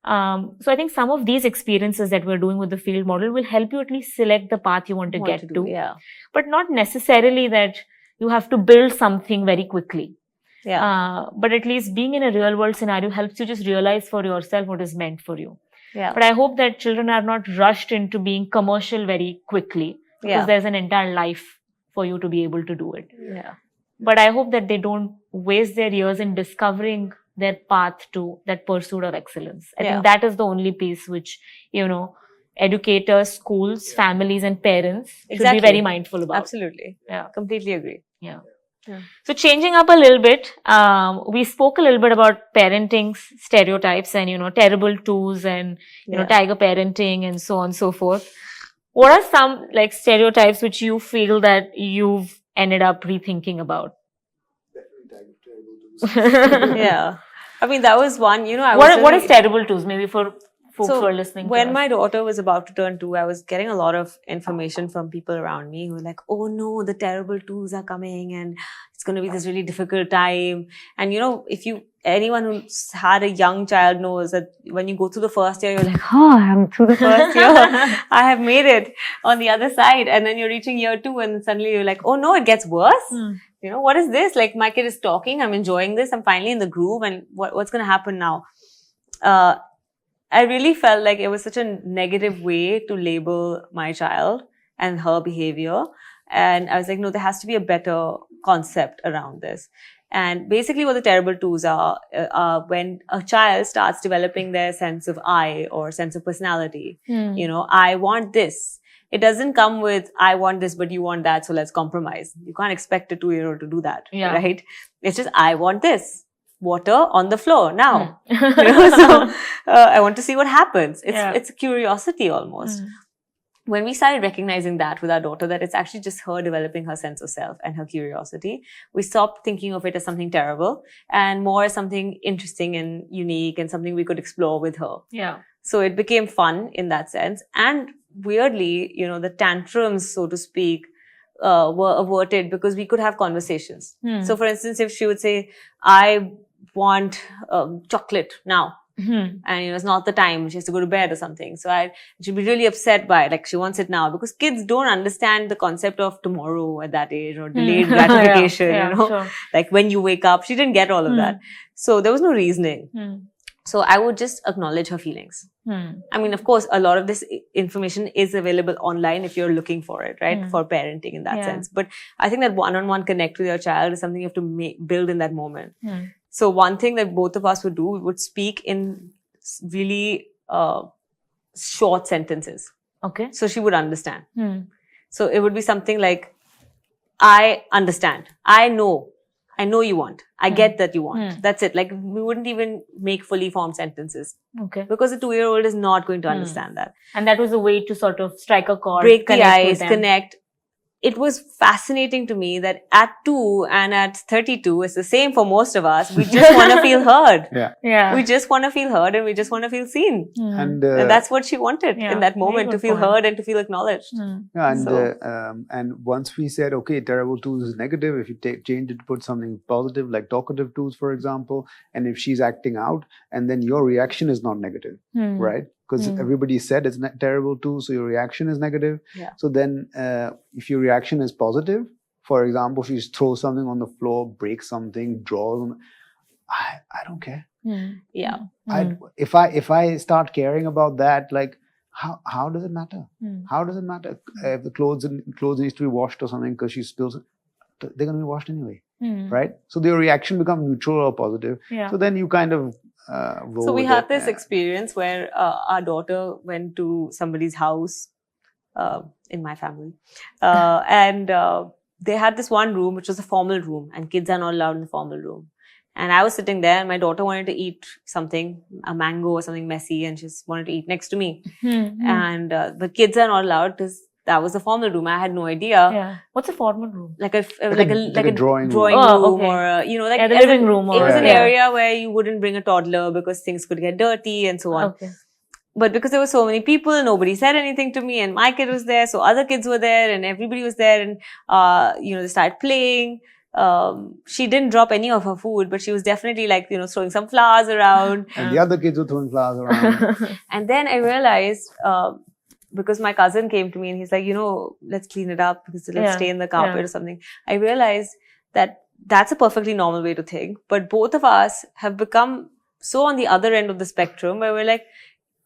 So I think some of these experiences that we're doing with the field model will help you at least select the path you want to get to, but not necessarily that you have to build something very quickly. But at least being in a real world scenario helps you just realize for yourself what is meant for you. But I hope that children are not rushed into being commercial very quickly because there's an entire life for you to be able to do it. But I hope that they don't waste their years in discovering their path to that pursuit of excellence. I think that is the only piece which, you know, educators, schools, families and parents should be very mindful about. Absolutely. Completely agree. So changing up a little bit, we spoke a little bit about parenting stereotypes and, you know, terrible twos and, you know, tiger parenting and so on and so forth. What are some like stereotypes which you feel that you've ended up rethinking about? I mean, that was one, you know, what is terrible twos? Maybe for folks who are listening. When my daughter was about to turn 2, I was getting a lot of information from people around me who were like, oh no, the terrible twos are coming and it's going to be this really difficult time. And, you know, anyone who's had a young child knows that when you go through the first year, you're like, oh, I'm through the first year. I have made it on the other side. And then you're reaching year 2 and suddenly you're like, oh no, it gets worse. You know, what is this? Like my kid is talking. I'm enjoying this. I'm finally in the groove. And what's going to happen now? I really felt like it was such a negative way to label my child and her behavior. And I was like, no, there has to be a better concept around this. And basically what the terrible twos are when a child starts developing their sense of I or sense of personality. You know, I want this. It doesn't come with, I want this, but you want that, so let's compromise. You can't expect a 2-year-old to do that, right? It's just, I want this. Water on the floor now. You know, so I want to see what happens. It's a curiosity almost. When we started recognizing that with our daughter, that it's actually just her developing her sense of self and her curiosity, we stopped thinking of it as something terrible and more as something interesting and unique and something we could explore with her. So it became fun in that sense. And weirdly, you know, the tantrums, so to speak, were averted because we could have conversations. So for instance, if she would say, I want chocolate now. And you know, it's not the time, she has to go to bed or something. So she'd be really upset by it, like she wants it now, because kids don't understand the concept of tomorrow at that age or delayed gratification, you know, like when you wake up, she didn't get all of that. So there was no reasoning. So I would just acknowledge her feelings. I mean, of course, a lot of this information is available online if you're looking for it, right? For parenting in that sense. But I think that one-on-one connect with your child is something you have to build in that moment. So one thing that both of us would do, we would speak in really short sentences. Okay. So she would understand. So it would be something like, I understand. I know you want. I get that you want. That's it. Like we wouldn't even make fully formed sentences. Okay. Because a 2-year-old is not going to understand that. And that was a way to sort of strike a chord. Break the ice, connect. it was fascinating to me that at 2 and at 32, it's the same for most of us. We just want to feel heard. Yeah. We just want to feel heard and we just want to feel seen. And And that's what she wanted Yeah, in that very moment, to good feel point. heard and to feel acknowledged. yeah, and So- and once we said, okay, terrible twos is negative. If you change it to put something positive, like talkative twos, for example, and if she's acting out, and then your reaction is not negative, right? Because everybody said it's terrible too, so your reaction is negative. Yeah. So then, if your reaction is positive, for example, if you just throw something on the floor, break something, draw, I don't care. Yeah. If I start caring about that, like how does it matter? How does it matter if the clothes needs to be washed or something because she spills it? They're going to be washed anyway, right? So their reaction becomes neutral or positive. Yeah. So then you kind of roll So we with had it. this experience where our daughter went to somebody's house in my family, and they had this one room which was a formal room, and kids are not allowed in the formal room. And I was sitting there, and my daughter wanted to eat something, a mango or something messy, and she just wanted to eat next to me. And but kids are not allowed because that was a formal room. I had no idea. Yeah. What's a formal room? Like a drawing room. room, Oh, okay. or like Yeah, the as living in- room It or- was an Yeah. area where you wouldn't bring a toddler because things could get dirty and so on. Okay. But because there were so many people, nobody said anything to me, and my kid was there, so other kids were there, and everybody was there, and they started playing. She didn't drop any of her food, but she was definitely like throwing some flowers around. And the other kids were throwing flowers around. And then I realized, because my cousin came to me and he's like, let's clean it up because it'll Yeah, stay in the carpet yeah. or something. I realized that that's a perfectly normal way to think. But both of us have become so on the other end of the spectrum where we're like,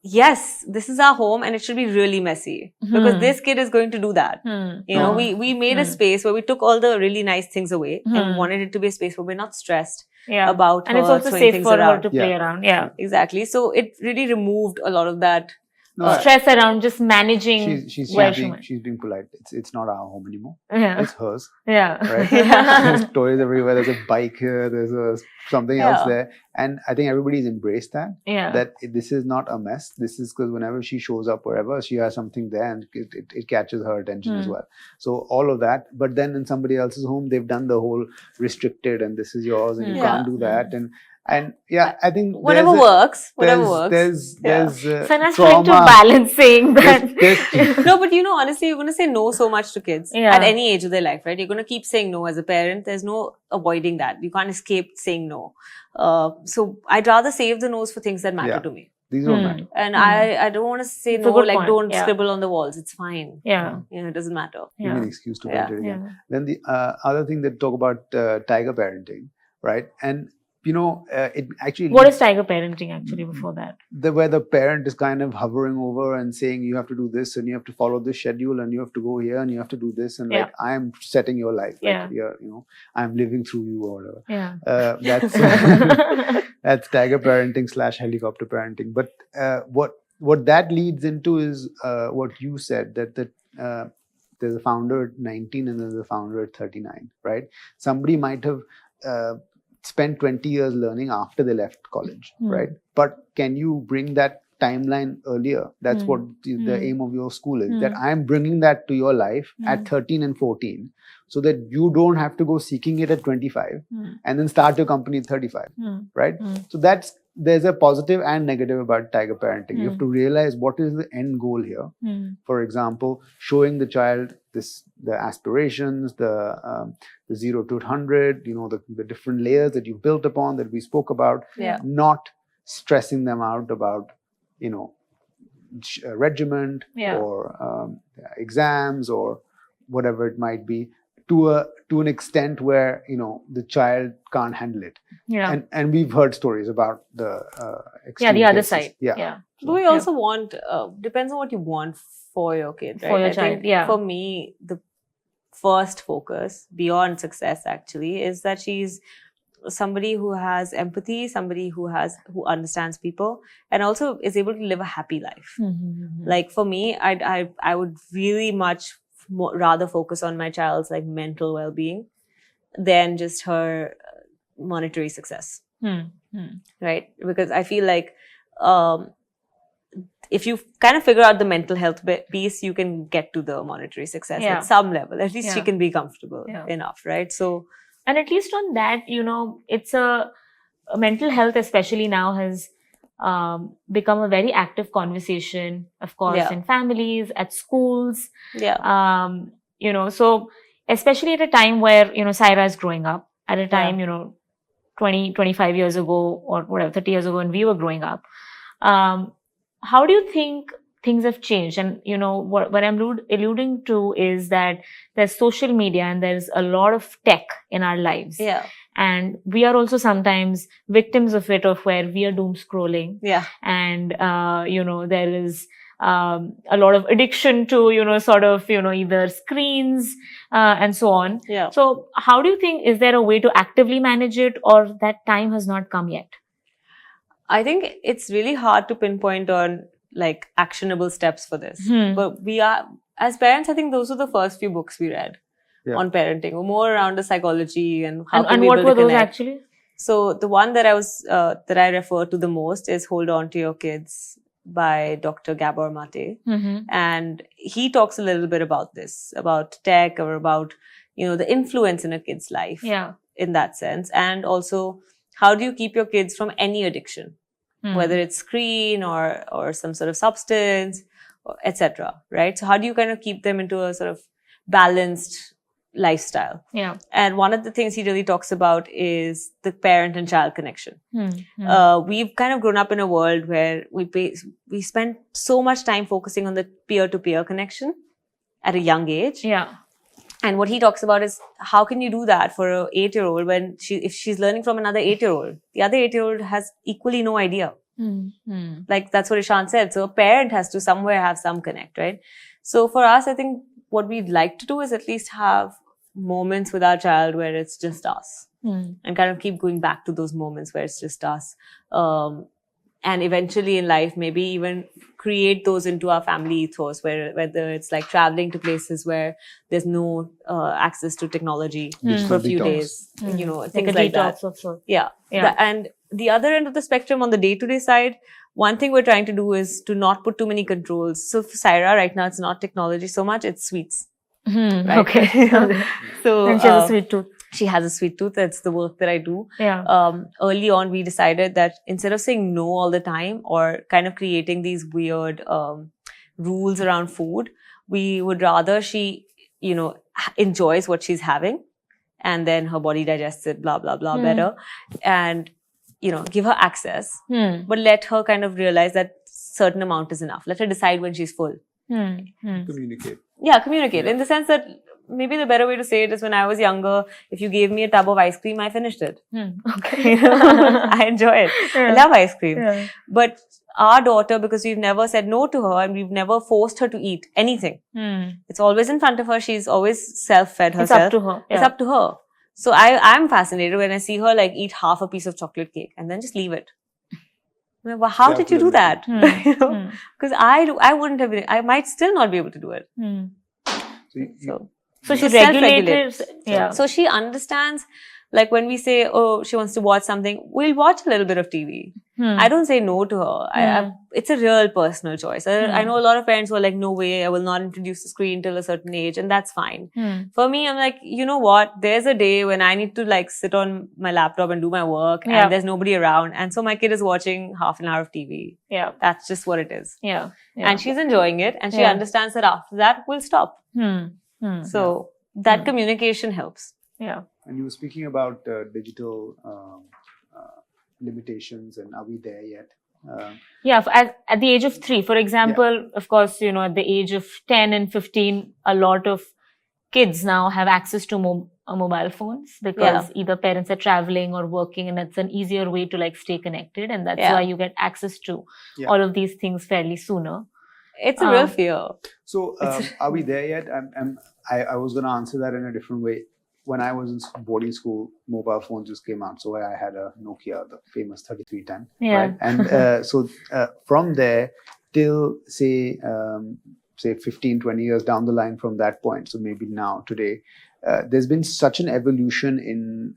yes, this is our home and it should be really messy because this kid is going to do that. We made a space where we took all the really nice things away and wanted it to be a space where we're not stressed Yeah. about And it's her also throwing safe things for her around. to play Yeah. around. Yeah. Exactly. So it really removed a lot of that. No, Stress around just managing she's where she's being polite. It's not our home anymore. Yeah. It's hers. Yeah. Right? There's toys everywhere. There's a bike here. There's something else Yeah. there. And I think everybody's embraced that. Yeah. That this is not a mess. This is because whenever she shows up wherever, she has something there and it catches her attention as well. So all of that. But then in somebody else's home, they've done the whole restricted and this is yours and you Yeah. can't do that. And yeah, I think Whatever works. There's Sana's trying to balance saying that. No, but honestly, you're going to say no so much to kids Yeah. at any age of their life, right? You're going to keep saying no as a parent. There's no avoiding that. You can't escape saying no. So I'd rather save the no's for things that matter Yeah. to me. These don't matter. And I don't want to say It's a no, good like point. don't Yeah. scribble on the walls. It's fine. Yeah. It doesn't matter. Give me Yeah. an excuse to Yeah. paint it again. Yeah. Then the other thing that talk about tiger parenting, right? And it actually What is tiger parenting actually before that? where the parent is kind of hovering over and saying you have to do this and you have to follow this schedule and you have to go here and you have to do this and like I'm setting your life, like Yeah. I'm living through you or whatever. Yeah. That's that's tiger parenting / helicopter parenting. But what that leads into is what you said that there's a founder at 19 and there's a founder at 39, right? Somebody might have spent 20 years learning after they left college, right? But can you bring that timeline earlier? That's what the aim of your school is, that I'm bringing that to your life at 13 and 14 so that you don't have to go seeking it at 25 and then start your company at 35, right? So there's a positive and negative about tiger parenting. You have to realize what is the end goal here. For example, showing the child the aspirations, the 0 to 100, the different layers that you built upon that we spoke about, Yeah. not stressing them out about, regiment Yeah. or exams or whatever it might be, to an extent where the child can't handle it. Yeah. And we've heard stories about the extreme The other cases. side. Yeah. Yeah. But we also want, depends on what you want for your kid, right? For your I child, think yeah. For me, the first focus beyond success actually is that she's somebody who has empathy, somebody who understands people, and also is able to live a happy life. Like for me, I would really much rather focus on my child's like mental well-being than just her monetary success. Right? Because I feel like if you kind of figure out the mental health piece, you can get to the monetary success Yeah. at some level. At least she Yeah. can be comfortable Yeah. enough, right? So, And at least on that, it's a mental health, especially now, has become a very active conversation, of course, Yeah. in families, at schools. yeah. So especially at a time where, Saira is growing up, at a time, 25 years ago or whatever, 30 years ago when we were growing up. How do you think things have changed? And, what I'm alluding to is that there's social media and there's a lot of tech in our lives. Yeah. And we are also sometimes victims of it, of where we are doom scrolling. Yeah. And, there is a lot of addiction to, either screens and so on. Yeah. So how do you think, is there a way to actively manage it, or that time has not come yet? I think it's really hard to pinpoint on like actionable steps for this. But we are, as parents, I think those are the first few books we read on parenting, more around the psychology and how and what were those actually? So the one that I refer to the most is Hold On to Your Kids by Dr. Gabor Mate. And he talks a little bit about this, about tech, or about, the influence in a kid's life in that sense. And also, how do you keep your kids from any addiction, whether it's screen or some sort of substance, etc. Right? So how do you kind of keep them into a sort of balanced lifestyle? Yeah. And one of the things he really talks about is the parent and child connection. We've kind of grown up in a world where we spend so much time focusing on the peer-to-peer connection at a young age. Yeah. And what he talks about is, how can you do that for an 8-year-old when if she's learning from another 8-year-old? The other 8-year-old has equally no idea. Like that's what Ishaan said. So a parent has to somewhere have some connect, right? So for us, I think what we'd like to do is at least have moments with our child where it's just us, and kind of keep going back to those moments where it's just us. And eventually in life, maybe even create those into our family ethos, whether it's like traveling to places where there's no access to technology for a few days, things like that. Yeah. And the other end of the spectrum, on the day-to-day side, one thing we're trying to do is to not put too many controls. So for Saira, right now, it's not technology so much, it's sweets. Right? Okay. So and she has a sweet tooth. She has a sweet tooth. That's the work that I do. Yeah. Early on, we decided that instead of saying no all the time or kind of creating these weird rules around food, we would rather she, enjoys what she's having, and then her body digests it, blah, blah, blah, better. And, give her access, but let her kind of realize that certain amount is enough. Let her decide when she's full. Communicate. Yeah, communicate. In the sense that maybe the better way to say it is, when I was younger, if you gave me a tub of ice cream, I finished it. Okay. I enjoy it. I love ice cream. Yeah. But our daughter, because we've never said no to her and we've never forced her to eat anything. It's always in front of her. She's always self-fed herself. It's up to her. It's up to her. So I'm fascinated when I see her like eat half a piece of chocolate cake and then just leave it. I'm like, well, how did you do that? Because I wouldn't have been, I might still not be able to do it. So she regulated. Yeah. So she understands, like when we say, oh, she wants to watch something, we'll watch a little bit of TV. I don't say no to her. It's a real personal choice. I know a lot of parents who are like, no way, I will not introduce the screen till a certain age, and that's fine. For me, I'm like, you know what? There's a day when I need to like sit on my laptop and do my work, and there's nobody around. And so my kid is watching half an hour of TV. Yeah. That's just what it is. Yeah. And she's enjoying it, and she understands that after that, we'll stop. So that communication helps. Yeah. And you were speaking about digital limitations, and are we there yet? At the age of 3, for example, of course, at the age of 10 and 15, a lot of kids now have access to mobile phones, because either parents are traveling or working, and it's an easier way to like stay connected, and that's why you get access to all of these things fairly sooner. It's a real fear. So are we there yet? I was going to answer that in a different way. When I was in boarding school, mobile phones just came out. So I had a Nokia, the famous 3310. Right? And so from there till say 15, 20 years down the line from that point, so maybe now, today, there's been such an evolution in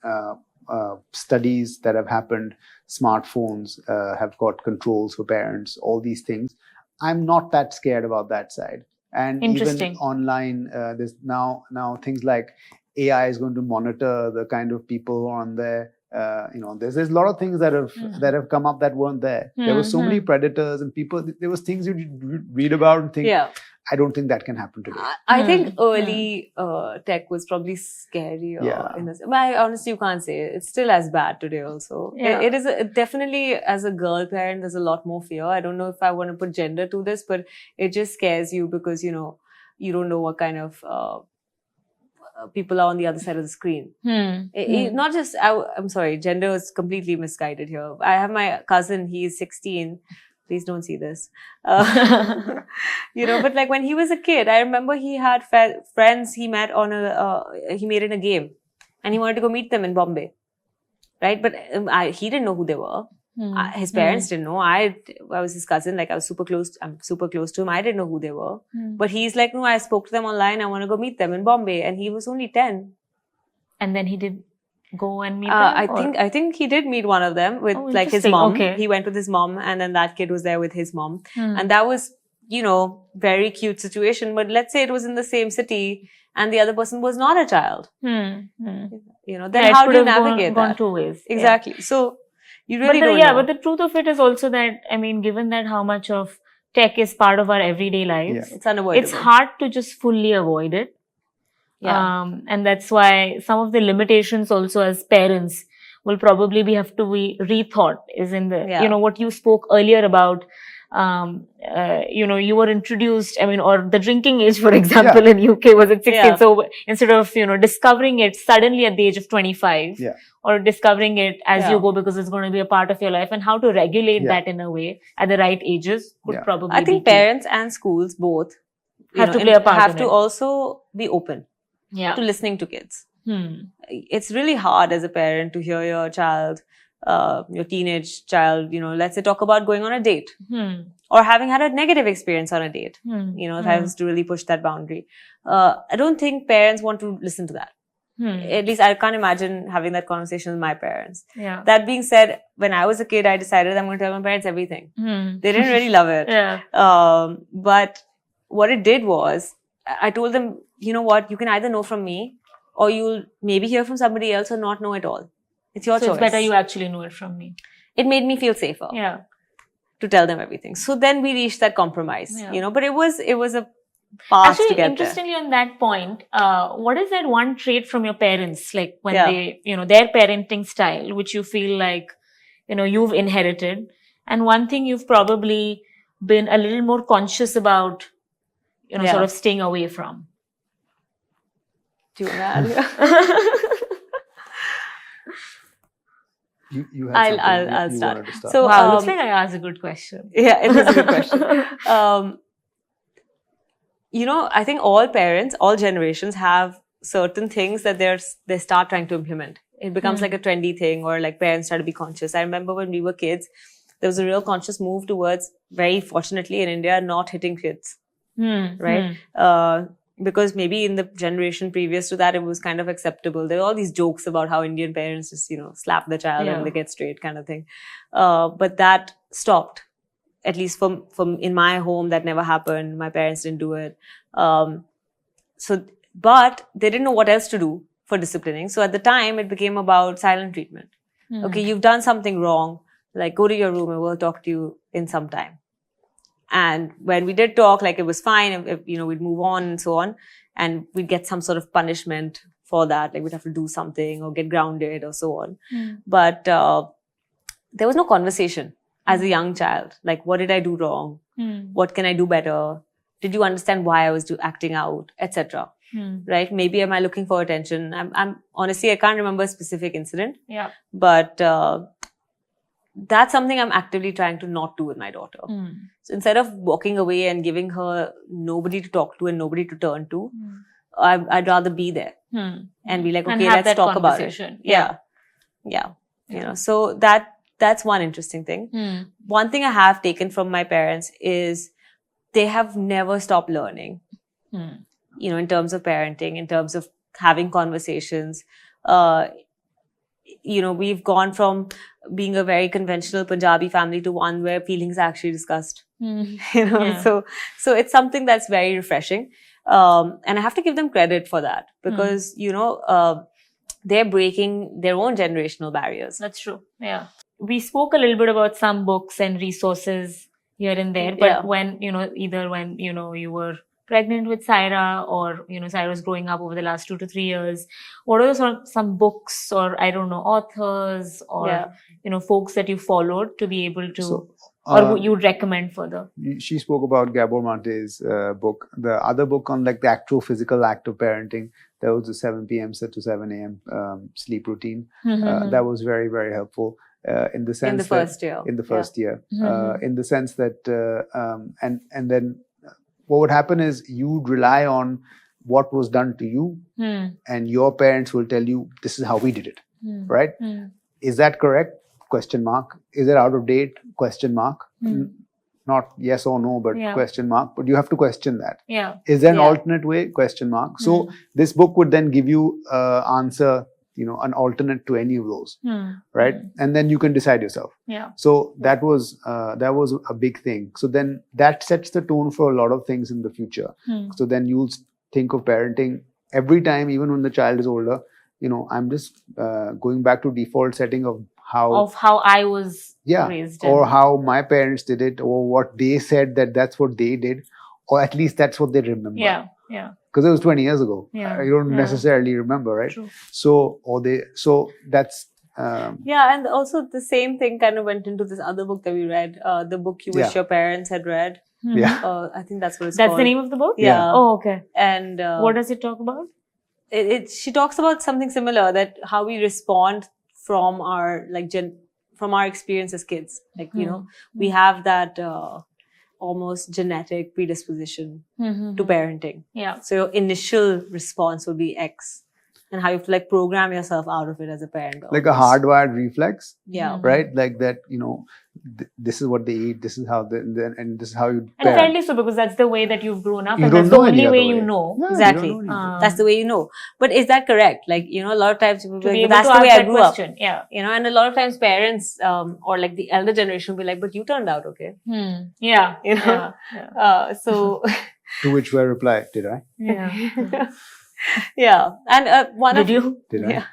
studies that have happened. Smartphones have got controls for parents, all these things. I'm not that scared about that side. And even Interesting. online, there's now things like AI is going to monitor the kind of people on there. There's a lot of things that have come up that weren't there. There were so many predators and people. There was things you read about and think. Yeah. I don't think that can happen today. I think early tech was probably scarier. Yeah. But honestly, you can't say it. It's still as bad today also. Yeah. It is definitely, as a girl parent, there's a lot more fear. I don't know if I want to put gender to this, but it just scares you because, you don't know what kind of people are on the other side of the screen. Not just, I'm sorry, gender is completely misguided here. I have my cousin, he's 16. Please don't see this. But like when he was a kid, I remember he had friends he met he made in a game and he wanted to go meet them in Bombay. Right? But he didn't know who they were. His parents didn't know. I was his cousin. Like I'm super close to him. I didn't know who they were. But he's like, no, I spoke to them online. I want to go meet them in Bombay. And he was only 10. And then he did go and meet them? I think he did meet one of them with like his mom. Okay. He went with his mom and then that kid was there with his mom. And that was, very cute situation. But let's say it was in the same city and the other person was not a child. Then how do you navigate that? Gone two ways. Exactly. Yeah. So you really don't know. But the truth of it is also that, given that how much of tech is part of our everyday lives, it's unavoidable. It's hard to just fully avoid it. Yeah. And that's why some of the limitations also as parents will probably have to be rethought, is in the, what you spoke earlier about, you were introduced, or the drinking age, for example, in UK was at 16. Yeah. So instead of, discovering it suddenly at the age of 25 or discovering it as you go because it's going to be a part of your life, and how to regulate that in a way at the right ages could probably I think be parents and schools both have to play a part have in to it. Also be open to listening to kids. It's really hard as a parent to hear your child, your teenage child, let's say talk about going on a date or having had a negative experience on a date. Has to really push that boundary. I don't think parents want to listen to that. At least I can't imagine having that conversation with my parents. Yeah. That being said, when I was a kid, I decided I'm going to tell my parents everything. They didn't really love it. But what it did was, I told them, you know what, you can either know from me or you'll maybe hear from somebody else or not know at all. It's your choice. It's better you actually know it from me. It made me feel safer. Yeah. To tell them everything. So then we reached that compromise, but it was a path actually, to get interestingly on that point, what is that one trait from your parents, like when they, their parenting style, which you feel like, you've inherited, and one thing you've probably been a little more conscious about, sort of staying away from? Do you want to add? You had I'll you start. wanted to start. So, Wow, looks like I asked a good question. Yeah, it is a good question. I think all parents, all generations have certain things that they start trying to implement. It becomes like a trendy thing, or like parents try to be conscious. I remember when we were kids, there was a real conscious move towards, very fortunately in India, not hitting kids. Right? Because maybe in the generation previous to that, it was kind of acceptable. There were all these jokes about how Indian parents just, slap the child and they get straight kind of thing. But that stopped. At least from in my home, that never happened. My parents didn't do it. But they didn't know what else to do for disciplining. So at the time, it became about silent treatment. Okay, you've done something wrong. Like, go to your room and we'll talk to you in some time. And when we did talk, like, it was fine. We'd move on and so on. And we'd get some sort of punishment for that. Like, we'd have to do something or get grounded or so on. But there was no conversation as a young child. Like, what did I do wrong? What can I do better? Did you understand why I was acting out, etc.? Right? Maybe am I looking for attention? I'm honestly, I can't remember a specific incident. Yeah. But that's something I'm actively trying to not do with my daughter. So instead of walking away and giving her nobody to talk to and nobody to turn to, I'd rather be there and be like, And okay, have let's that talk about it. conversation. Yeah. So that's one interesting thing. One thing I have taken from my parents is they have never stopped learning. In terms of parenting, in terms of having conversations. We've gone from being a very conventional Punjabi family to one where feelings are actually discussed. Yeah. So it's something that's very refreshing. And I have to give them credit for that because, they're breaking their own generational barriers. That's true. Yeah. We spoke a little bit about some books and resources here and there, but Yeah. when, either when, you were pregnant with Saira or, Saira was growing up over the last 2 to 3 years, what are some books or, I don't know, authors or, folks that you followed to be able to, or you'd recommend further? She spoke about Gabor Mate's book. The other book on like the actual physical act of parenting, there was a 7 p.m. to 7 a.m. Sleep routine. That was very, very helpful in the sense In the first year. In the first year. In the sense that, and then what would happen is you'd rely on what was done to you and your parents will tell you, this is how we did it, right? Is that correct? Question mark. Is it out of date? Question mark. Not yes or no, but question mark. But you have to question that. Yeah. Is there an alternate way? Question mark. So this book would then give you answer, an alternate to any of those, right? And then you can decide yourself. Yeah. So that was a big thing. So then that sets the tone for a lot of things in the future. So then you'll think of parenting every time, even when the child is older. I'm just going back to default setting of how I was raised. Or how my parents did it, or what they said that's what they did, or at least that's what they remember. Yeah, yeah. Because it was 20 years ago. Yeah. You don't necessarily remember, right? True. So that's... yeah, and also the same thing kind of went into this other book that we read, the book you wish your parents had read. Yeah. I think that's what it's That's called. the name of the book? Yeah. Oh, okay. And what does it talk about? She talks about something similar, that how we respond from our from our experience as kids. Like, we have that almost genetic predisposition to parenting. Yeah. So your initial response would be X, and how you have to program yourself out of it as a parent. Like a hardwired reflex. Yeah. Right? Like that, this is what they eat, this is how and this is how you And parent. fairly so, because that's the way that you've grown up, You and don't that's the know any only way other you way. know. Yeah, Exactly. you don't know any That's the way you know. But is that correct? A lot of times people To be be like, able that's to the way ask I that grew up. question. Yeah. And a lot of times parents or the elder generation will be like, but you turned out okay. Yeah. Yeah. So To which I reply, did I? Yeah. yeah. And Did you? Did I?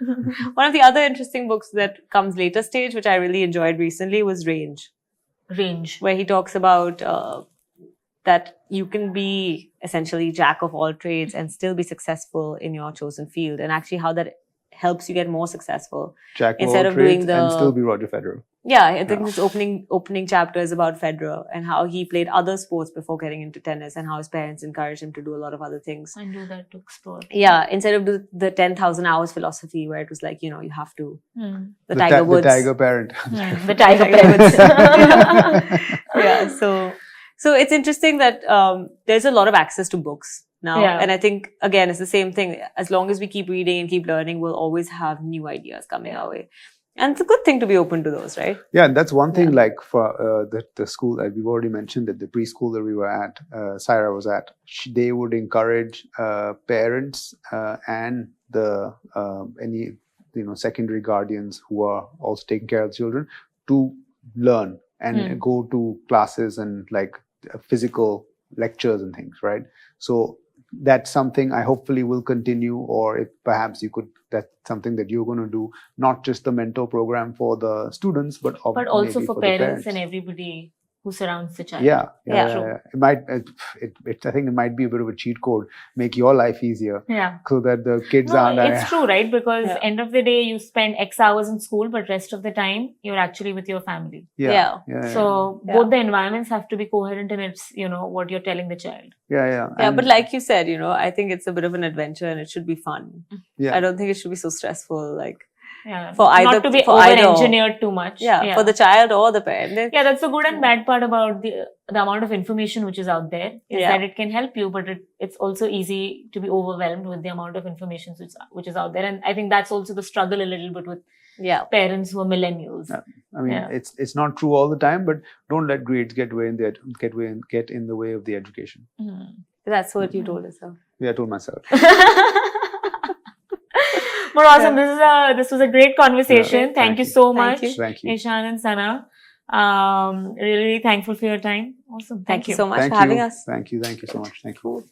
one of the other interesting books that comes later stage, which I really enjoyed recently, was Range, where he talks about that you can be essentially jack of all trades and still be successful in your chosen field, and actually how that helps you get more successful. Jack of Instead all of doing trades the- and still be Roger Federer. Yeah, I think this opening chapter is about Federer and how he played other sports before getting into tennis, and how his parents encouraged him to do a lot of other things. And do that to explore. Yeah, instead of the 10,000 hours philosophy, where it was like, you have to, the The Tiger Woods. The tiger parent. The Tiger Parents. Yeah, so it's interesting that there's a lot of access to books now. Yeah. And I think, again, it's the same thing. As long as we keep reading and keep learning, we'll always have new ideas coming our way. And it's a good thing to be open to those, right? Yeah, and that's one thing, like for the school, we've already mentioned that the preschool that we were at, Saira was at, they would encourage parents and the any secondary guardians who are also taking care of the children to learn and go to classes and like physical lectures and things, right? So that's something I hopefully will continue, or if perhaps that's something that you're going to do, not just the mentor program for the students, but also maybe for the parents and everybody who surrounds the child. Yeah. True. It might. I think it might be a bit of a cheat code, make your life easier, Yeah. so that the kids No, aren't. it's true, right? Because end of the day, you spend X hours in school, but rest of the time, you're actually with your family. Yeah. So both the environments have to be coherent in its, what you're telling the child. Yeah. Yeah, but like you said, I think it's a bit of an adventure and it should be fun. Yeah. I don't think it should be so stressful, For either- not to be for either. over-engineered too much. for the child or the parent. Yeah, that's the good and bad part about the amount of information which is out there, is that it can help you, but it's also easy to be overwhelmed with the amount of information which is out there. And I think that's also the struggle a little bit with parents who are millennials. Yeah. I mean, it's not true all the time, but don't let grades get in the way of the education. That's what you told yourself. Yeah, I told myself. But awesome. This was a great conversation. Thank you so much, Thank you. Ishaan and Sana, Really thankful for your time. Awesome. Thank you so much Thank for having you. us. Thank you so much. Thank you.